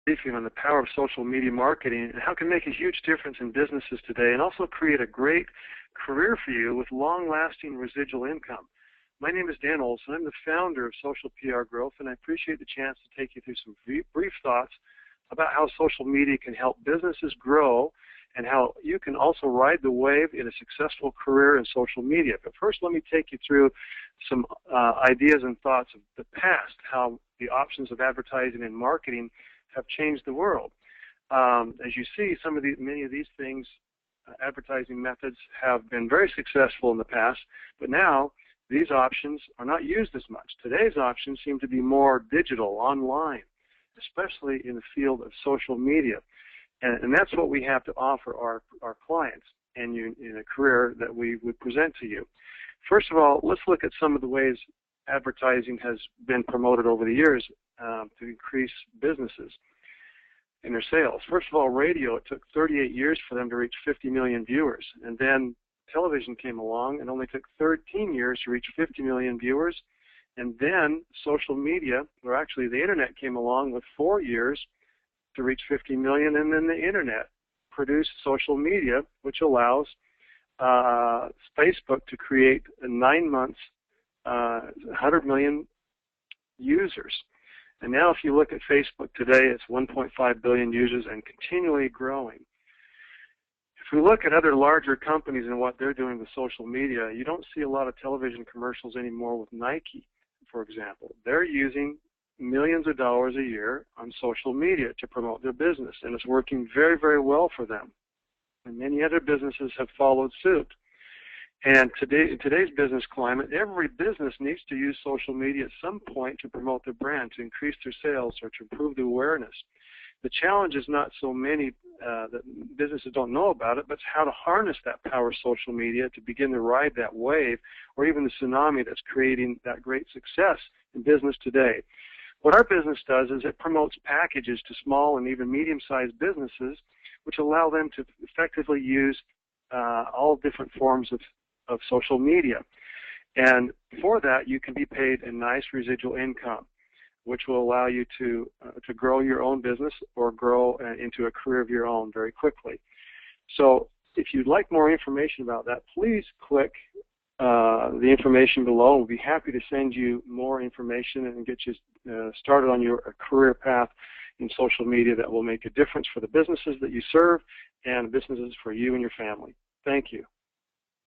briefing on the power of social media marketing and how it can make a huge difference in businesses today and also create a great career for you with long-lasting residual income. My name is Dan Olson. I'm the founder of Social PR Growth, and I appreciate the chance to take you through some brief thoughts about how social media can help businesses grow and how you can also ride the wave in a successful career in social media. But first, let me take you through some ideas and thoughts of the past, how the options of advertising and marketing have changed the world. As you see, many of these things, advertising methods, have been very successful in the past, but now these options are not used as much. Today's options seem to be more digital, online, especially in the field of social media. And that's what we have to offer our clients and you in a career that we would present to you. First of all, let's look at some of the ways advertising has been promoted over the years to increase businesses in their sales. First of all, radio, it took 38 years for them to reach 50 million viewers. And then television came along and only took 13 years to reach 50 million viewers. And then social media, or actually the internet, came along with 4 years to reach 50 million, and then the internet produced social media, which allows Facebook to create in 9 months 100 million users. And now if you look at Facebook today, it's 1.5 billion users and continually growing. If we look at other larger companies and what they're doing with social media, you don't see a lot of television commercials anymore with Nike, for example. They're using millions of dollars a year on social media to promote their business, and it's working very, very well for them. And many other businesses have followed suit. And in today's business climate, every business needs to use social media at some point to promote their brand, to increase their sales, or to improve the awareness. The challenge is not so many that businesses don't know about it, but it's how to harness that power of social media to begin to ride that wave, or even the tsunami that's creating that great success in business today. What our business does is it promotes packages to small and even medium-sized businesses, which allow them to effectively use all different forms of social media. And for that, you can be paid a nice residual income, which will allow you to grow your own business or grow into a career of your own very quickly. So if you'd like more information about that, please click the information below. We'll be happy to send you more information and get you started on your career path in social media that will make a difference for the businesses that you serve and businesses for you and your family. Thank you.